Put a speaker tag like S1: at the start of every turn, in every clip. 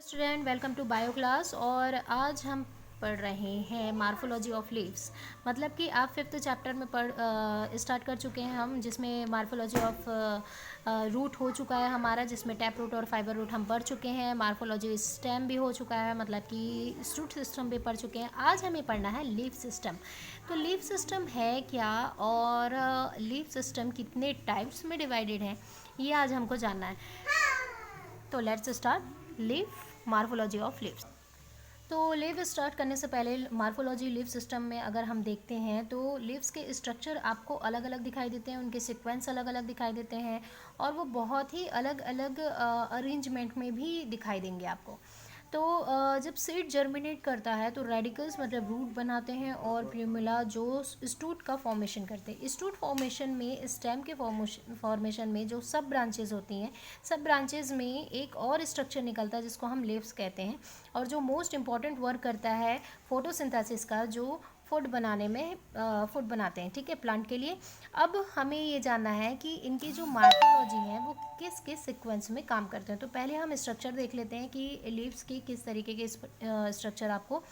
S1: Student welcome to bio class. और आज हम पढ़ रहे हैं मार्फोलॉजी ऑफ लीव्स। मतलब कि आप फिफ्थ चैप्टर में स्टार्ट कर चुके हैं हम, जिसमें मार्फोलॉजी ऑफ रूट हो चुका है हमारा, जिसमें टैप रूट और फाइबर रूट हम पढ़ चुके हैं। मार्फोलॉजी स्टेम भी हो चुका है, मतलब कि रूट सिस्टम भी पढ़ चुके हैं। आज हमें पढ़ना है लीफ सिस्टम। तो लीफ सिस्टम है क्या, और लीफ सिस्टम कितने टाइप्स में डिवाइडेड है, ये आज हमको जानना है। तो let's start leaf morphology of leaves. तो लीव स्टार्ट करने से पहले मार्फोलॉजी लीव सिस्टम में अगर हम देखते हैं तो लीव्स के स्ट्रक्चर आपको अलग अलग दिखाई देते हैं, उनके सीक्वेंस अलग अलग दिखाई देते हैं, और वो बहुत ही अलग अलग अरेंजमेंट में भी दिखाई देंगे आपको। तो जब सीड जर्मिनेट करता है तो रेडिकल्स मतलब रूट बनाते हैं, और प्यूमिला जो स्टूट का फॉर्मेशन करते हैं। स्टूट फॉर्मेशन में, स्टेम के फॉर्मेशन में जो सब ब्रांचेज होती हैं, सब ब्रांचेज में एक और स्ट्रक्चर निकलता है जिसको हम लीव्स कहते हैं, और जो मोस्ट इम्पॉर्टेंट वर्क करता है फोटोसिंथेसिस का, जो फूड बनाने में फूड बनाते हैं, ठीक है, प्लांट के लिए। अब हमें ये जानना है कि इनकी जो मार्फोलॉजी है वो किस किस सीक्वेंस में काम करते हैं। तो पहले हम स्ट्रक्चर देख लेते हैं कि लीव्स की किस तरीके के स्ट्रक्चर आपको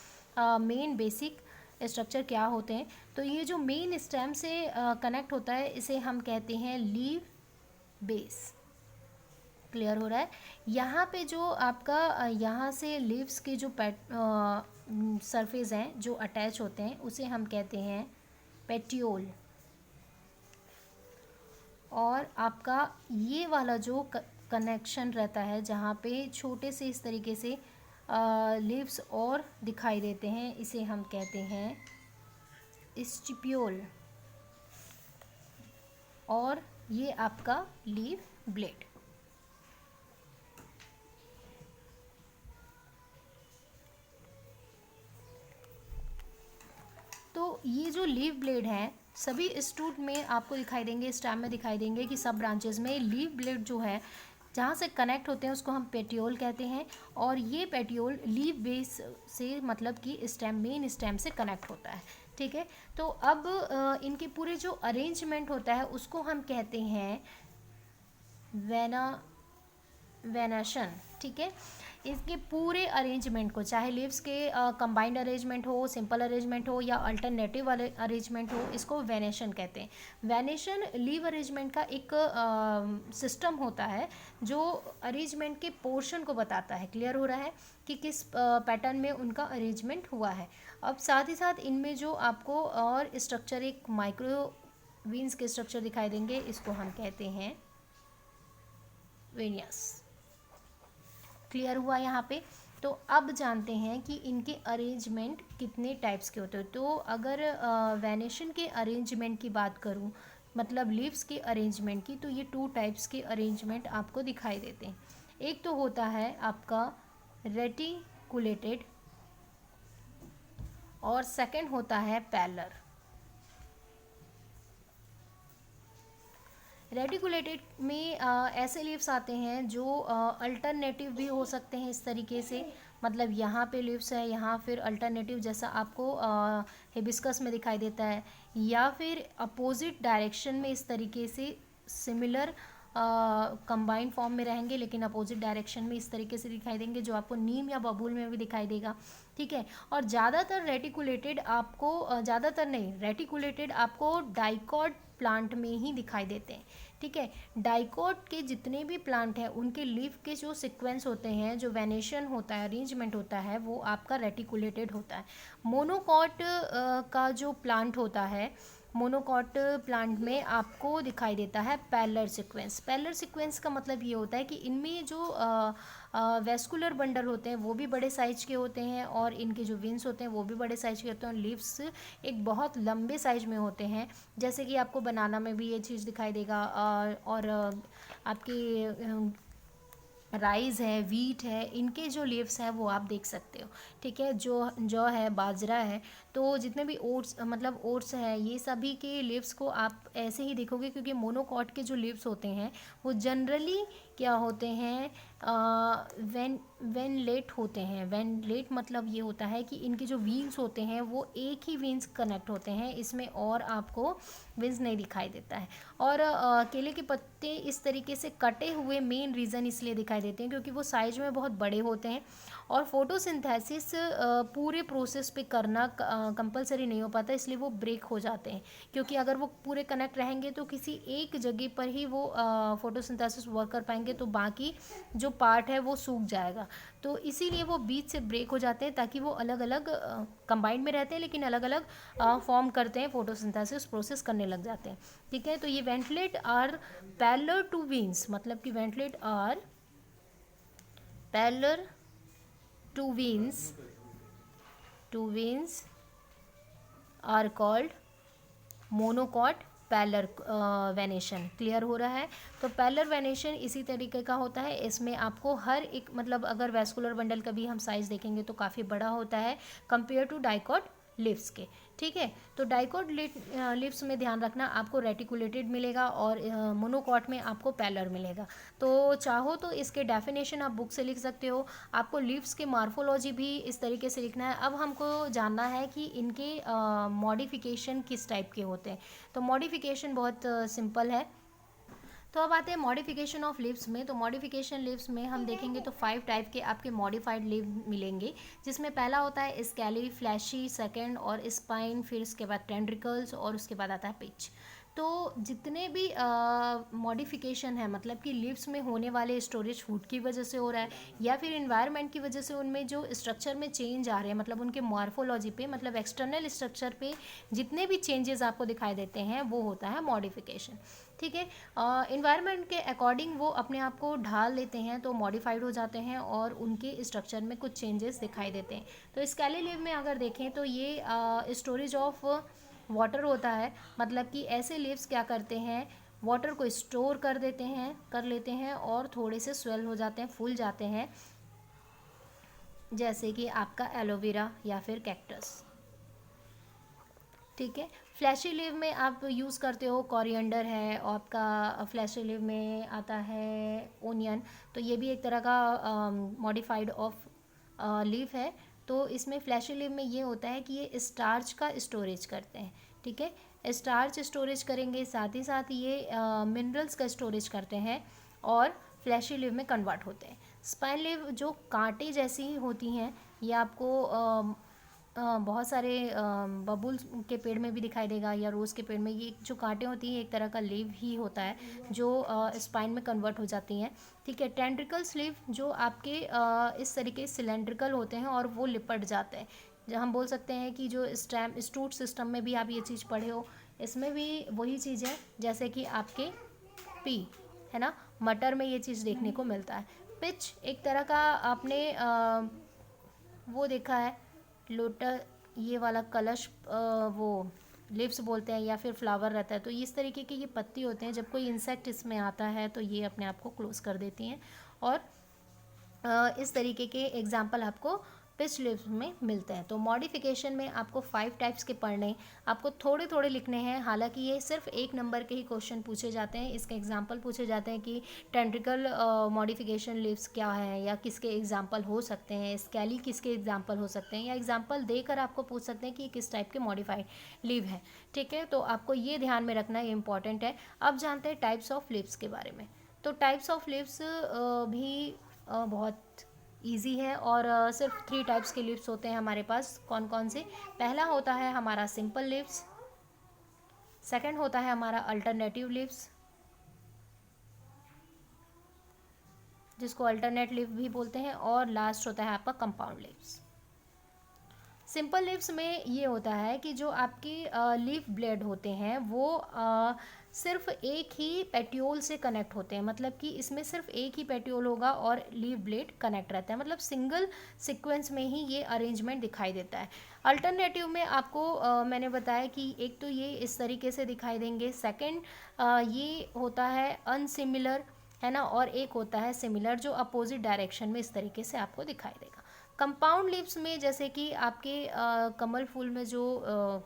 S1: मेन बेसिक स्ट्रक्चर क्या होते हैं। तो ये जो मेन स्टेम से कनेक्ट होता है, इसे हम कहते हैं लीव बेस। क्लियर हो रहा है? यहाँ पे जो आपका यहाँ से लीव्स के जो सरफेस हैं जो अटैच होते हैं, उसे हम कहते हैं पेटियोल। और आपका ये वाला जो कनेक्शन रहता है, जहाँ पे छोटे से इस तरीके से लीव्स और दिखाई देते हैं, इसे हम कहते हैं स्टिप्यूल। और ये आपका लीव ब्लेड। तो ये जो लीव ब्लेड हैं, सभी स्टूट में आपको दिखाई देंगे, स्टेम में दिखाई देंगे कि सब ब्रांचेस में लीव ब्लेड जो है जहाँ से कनेक्ट होते हैं उसको हम पेटियोल कहते हैं। और ये पेटियोल लीव बेस से, मतलब कि स्टेम, मेन स्टेम से कनेक्ट होता है, ठीक है। तो अब इनके पूरे जो अरेंजमेंट होता है उसको हम कहते हैं वेनेशन, ठीक है। इसके पूरे अरेंजमेंट को, चाहे लीव्स के कंबाइंड अरेंजमेंट हो, सिंपल अरेंजमेंट हो, या अल्टरनेटिव अरेंजमेंट हो, इसको वेनेशन कहते हैं। वेनेशन लीव अरेंजमेंट का एक सिस्टम होता है जो अरेंजमेंट के पोर्शन को बताता है। क्लियर हो रहा है कि किस पैटर्न में उनका अरेंजमेंट हुआ है। अब साथ ही साथ इनमें जो आपको और स्ट्रक्चर, एक माइक्रो वीन्स के स्ट्रक्चर दिखाई देंगे, इसको हम कहते हैं वेनियस। क्लियर हुआ यहाँ पे? तो अब जानते हैं कि इनके अरेंजमेंट कितने टाइप्स के होते हैं। तो अगर वेनेशन के अरेंजमेंट की बात करूँ, मतलब लीव्स के अरेंजमेंट की, तो ये 2 टाइप्स के अरेंजमेंट आपको दिखाई देते हैं। एक तो होता है आपका रेटिकुलेटेड, और सेकंड होता है पैरेलल। रेटिकुलेटेड में ऐसे लीव्स आते हैं जो अल्टरनेटिव भी हो सकते हैं इस तरीके से, मतलब यहाँ पे लीव्स है, यहाँ फिर अल्टरनेटिव जैसा आपको हिबिस्कस में दिखाई देता है, या फिर अपोजिट डायरेक्शन में इस तरीके से सिमिलर कंबाइंड फॉर्म में रहेंगे, लेकिन अपोजिट डायरेक्शन में इस तरीके से दिखाई देंगे, जो आपको नीम या बबूल में भी दिखाई देगा, ठीक है। और ज़्यादातर रेटिकुलेटेड आपको, ज़्यादातर नहीं, रेटिकुलेटेड आपको डाइकॉट प्लांट में ही दिखाई देते हैं, ठीक है। डाइकॉट के जितने भी प्लांट हैं उनके लीफ के जो सीक्वेंस होते हैं, जो वेनेशन होता है, अरेंजमेंट होता है, वो आपका रेटिकुलेटेड होता है। मोनोकॉट का जो प्लांट होता है, मोनोकॉट प्लांट में आपको दिखाई देता है पैरेलल सीक्वेंस। पैरेलल सीक्वेंस का मतलब ये होता है कि इनमें जो वेस्कुलर बंडल होते हैं वो भी बड़े साइज के होते हैं, और इनके जो विंग्स होते हैं वो भी बड़े साइज के होते हैं, और लीव्स एक बहुत लंबे साइज में होते हैं, जैसे कि आपको बनाना में भी ये चीज़ दिखाई देगा। और आपकी राइस है, वीट है, इनके जो लीव्स हैं वो आप देख सकते हो, ठीक है। जो जौ है, बाजरा है, तो जितने भी ओट्स, मतलब ओट्स है, ये सभी के लीव्स को आप ऐसे ही देखोगे, क्योंकि मोनोकॉट के जो लीव्स होते हैं वो जनरली क्या होते हैं, वेनलेट होते हैं। वेनलेट मतलब ये होता है कि इनके जो व्हील्स होते हैं वो एक ही व्हील्स कनेक्ट होते हैं, इसमें और आपको व्हील्स नहीं दिखाई देता है। और केले के पत्ते इस तरीके से कटे हुए मेन रीज़न इसलिए दिखाई देते हैं क्योंकि वो साइज में बहुत बड़े होते हैं, और फोटोसिंथेसिस पूरे प्रोसेस पे करना कंपलसरी नहीं हो पाता, इसलिए वो ब्रेक हो जाते हैं। क्योंकि अगर वो पूरे कनेक्ट रहेंगे तो किसी एक जगह पर ही वो फोटोसिंथेसिस वर्क कर पाएंगे, तो बाकी जो पार्ट है वो सूख जाएगा। तो इसीलिए वो बीच से ब्रेक हो जाते हैं, ताकि वो अलग अलग कंबाइंड में रहते हैं लेकिन अलग अलग फॉर्म करते हैं, फोटोसिंथेसिस प्रोसेस करने लग जाते हैं। ठीक है, तो ये veinlets are parallel to veins, मतलब कि veinlets are parallel to veins are called monocot parallel venation. Clear हो रहा है? तो पैलर वेनेशन इसी तरीके का होता है, इसमें आपको हर एक, मतलब अगर वैस्कुलर बंडल का भी हम साइज देखेंगे तो काफ़ी बड़ा होता है कंपेयर टू डाइकॉट लिप्स के। ठीक है, तो डाइकॉट लिप्स में ध्यान रखना आपको रेटिकुलेटेड मिलेगा और मोनोकॉट में आपको पैलर मिलेगा। तो चाहो तो इसके डेफिनेशन आप बुक से लिख सकते हो। आपको लिप्स के मार्फोलॉजी भी इस तरीके से लिखना है। अब हमको जानना है कि इनके मॉडिफिकेशन किस टाइप के होते हैं। तो मॉडिफिकेशन बहुत सिंपल है। तो अब आते हैं मॉडिफिकेशन ऑफ लिप्स में। तो मॉडिफिकेशन लिप्स में हम देखेंगे तो 5 टाइप के आपके मॉडिफाइड लिप मिलेंगे, जिसमें पहला होता है स्केली फ्लैशी, सेकंड और स्पाइन, फिर उसके बाद टेंड्रिकल्स और उसके बाद आता है पिच। तो जितने भी मॉडिफिकेशन है, मतलब कि लिप्स में होने वाले स्टोरेज फूड की वजह से हो रहा है या फिर इन्वायरमेंट की वजह से उनमें जो स्ट्रक्चर में चेंज आ रहे हैं, मतलब उनके मॉर्फोलॉजी पे, मतलब एक्सटर्नल स्ट्रक्चर पे जितने भी चेंजेस आपको दिखाई देते हैं वो होता है मॉडिफिकेशन। ठीक है, इन्वायरमेंट के अकॉर्डिंग वो अपने आप को ढाल लेते हैं तो मॉडिफाइड हो जाते हैं और उनके स्ट्रक्चर में कुछ चेंजेस दिखाई देते हैं। तो स्केली लिप में अगर देखें तो ये स्टोरेज ऑफ वाटर होता है, मतलब कि ऐसे लिप्स क्या करते हैं, वाटर को स्टोर कर लेते हैं और थोड़े से स्वेल हो जाते हैं, फूल जाते हैं, जैसे कि आपका एलोवेरा या फिर कैक्टस। ठीक है, फ्लैशी लिव में आप यूज़ करते हो कोरिएंडर है, और आपका फ्लैशी लिव में आता है ओनियन। तो ये भी एक तरह का मॉडिफाइड ऑफ लीफ है। तो इसमें फ्लैशी लिव में ये होता है कि ये स्टार्च का स्टोरेज करते हैं। ठीक है, स्टार्च स्टोरेज करेंगे, साथ ही साथ ये मिनरल्स का स्टोरेज करते हैं और फ्लैशी लिव में कन्वर्ट होते हैं। स्पाइन लिव जो कांटे जैसी होती हैं, ये आपको बहुत सारे बबुल के पेड़ में भी दिखाई देगा या रोज़ के पेड़ में। ये जो कांटें होती हैं एक तरह का लीव ही होता है जो स्पाइन में कन्वर्ट हो जाती हैं। ठीक है, टेंड्रिकल्स लीव जो आपके इस तरीके सिलेंड्रिकल होते हैं और वो लिपट जाते हैं। जो हम बोल सकते हैं कि जो स्टैम स्टूट सिस्टम में भी आप ये चीज़ पढ़े हो, इसमें भी वही चीज़ है जैसे कि आपके पी है ना, मटर में ये चीज़ देखने को मिलता है। पिच एक तरह का आपने वो देखा है, लोटस, ये वाला कलश, वो लिप्स बोलते हैं या फिर फ्लावर रहता है। तो इस तरीके के ये पत्ती होते हैं, जब कोई इंसेक्ट इसमें आता है तो ये अपने आप को क्लोज कर देती हैं। और इस तरीके के एग्जाम्पल आपको पिच लिप्स में मिलते हैं। तो मॉडिफिकेशन में आपको 5 टाइप्स के पढ़ने, आपको थोड़े थोड़े लिखने हैं। हालांकि ये सिर्फ 1 नंबर के ही क्वेश्चन पूछे जाते हैं, इसके एग्जाम्पल पूछे जाते हैं कि टेंट्रिकल मॉडिफिकेशन लिप्स क्या है या किसके एग्जाम्पल हो सकते हैं, स्केली किसके एग्जाम्पल हो सकते हैं, या एग्जाम्पल देकर आपको पूछ सकते हैं कि किस टाइप के मॉडिफाइड लिप है। ठीक है, तो आपको ये ध्यान में रखना, ये इंपॉर्टेंट है। अब जानते हैं टाइप्स ऑफ लिप्स के बारे में। तो टाइप्स ऑफ लिप्स भी बहुत ईजी है, और सिर्फ 3 टाइप्स के लिप्स होते हैं हमारे पास। कौन कौन से? पहला होता है हमारा सिंपल लिप्स, सेकंड होता है हमारा अल्टरनेटिव लिप्स, जिसको अल्टरनेट लिप भी बोलते हैं, और लास्ट होता है आपका कंपाउंड लिप्स। सिंपल लिप्स में ये होता है कि जो आपकी लीफ ब्लेड होते हैं वो सिर्फ एक ही पेट्योल से कनेक्ट होते हैं, मतलब कि इसमें सिर्फ एक ही पेट्योल होगा और लीफ ब्लेड कनेक्ट रहता है, मतलब सिंगल सीक्वेंस में ही ये अरेंजमेंट दिखाई देता है। अल्टरनेटिव में आपको मैंने बताया कि एक तो ये इस तरीके से दिखाई देंगे, सेकंड ये होता है अनसिमिलर, है ना, और एक होता है सिमिलर जो अपोजिट डायरेक्शन में इस तरीके से आपको दिखाई देगा। कंपाउंड लीव्स में जैसे कि आपके कमल फूल में जो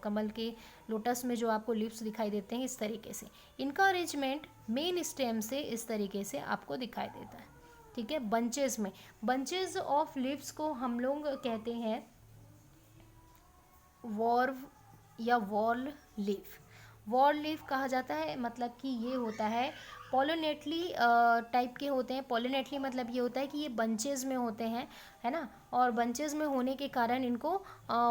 S1: कमल के लोटस में जो आपको लीव्स दिखाई देते हैं इस तरीके से, इनका अरेंजमेंट मेन स्टेम से इस तरीके से आपको दिखाई देता है, ठीक है। बंचेस में, बंचेस ऑफ लीव्स को हम लोग कहते हैं वॉर्व या वॉल लीफ। वॉल लीफ कहा जाता है, मतलब कि ये होता है पॉलिनेटली टाइप के होते हैं। पॉलिनेटली मतलब ये होता है कि ये बंचेज में होते हैं, है ना, और बंचेज में होने के कारण इनको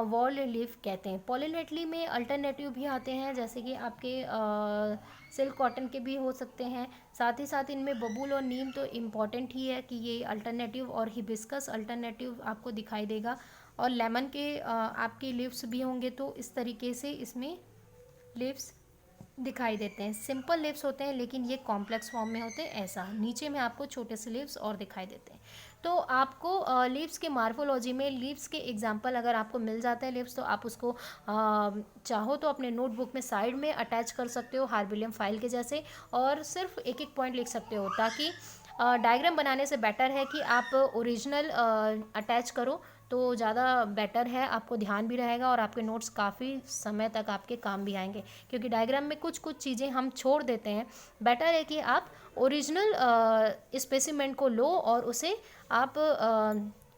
S1: वॉल लीफ कहते हैं। पॉलिनेटली में अल्टरनेटिव भी आते हैं, जैसे कि आपके सिल्क कॉटन के भी हो सकते हैं। साथ ही साथ इनमें बबूल और नीम तो इम्पॉर्टेंट ही है कि ये अल्टरनेटिव, और हिबिस्कस अल्टरनेटिव आपको दिखाई देगा, और लेमन के आपके लीव्स भी होंगे। तो इस तरीके से इसमें लीव्स दिखाई देते हैं। सिंपल लीव्स होते हैं लेकिन ये कॉम्प्लेक्स फॉर्म में होते हैं, ऐसा नीचे में आपको छोटे से लीव्स और दिखाई देते हैं। तो आपको लीव्स के मार्फोलॉजी में लीव्स के एग्जांपल अगर आपको मिल जाता है लीव्स, तो आप उसको चाहो तो अपने नोटबुक में साइड में अटैच कर सकते हो हार्बिलियम फाइल के जैसे, और सिर्फ एक एक पॉइंट लिख सकते हो, ताकि डायग्राम बनाने से बेटर है कि आप ओरिजिनल अटैच करो तो ज़्यादा बेटर है, आपको ध्यान भी रहेगा और आपके नोट्स काफ़ी समय तक आपके काम भी आएंगे। क्योंकि डायग्राम में कुछ कुछ चीज़ें हम छोड़ देते हैं, बेटर है कि आप ओरिजिनल स्पेसिमेन को लो और उसे आप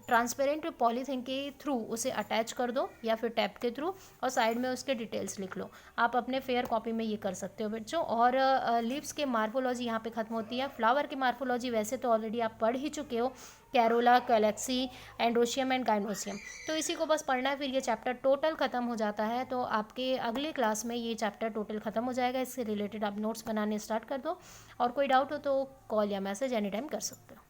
S1: ट्रांसपेरेंट पॉलीथीन के थ्रू उसे अटैच कर दो, या फिर टैप के थ्रू, और साइड में उसके डिटेल्स लिख लो। आप अपने फेयर कॉपी में ये कर सकते हो बच्चों। और लीव्स के मार्फोलॉजी यहाँ पे ख़त्म होती है। फ्लावर के मार्फोलॉजी वैसे तो ऑलरेडी आप पढ़ ही चुके हो, कैरोला, कैलेक्सी, एंड्रोशियम एंड गाइनोसियम, तो इसी को बस पढ़ना है, फिर ये चैप्टर टोटल ख़त्म हो जाता है। तो आपके अगले क्लास में ये चैप्टर टोटल ख़त्म हो जाएगा। इससे रिलेटेड आप नोट्स बनाने स्टार्ट कर दो, और कोई डाउट हो तो कॉल या मैसेज एनी टाइम कर सकते हो।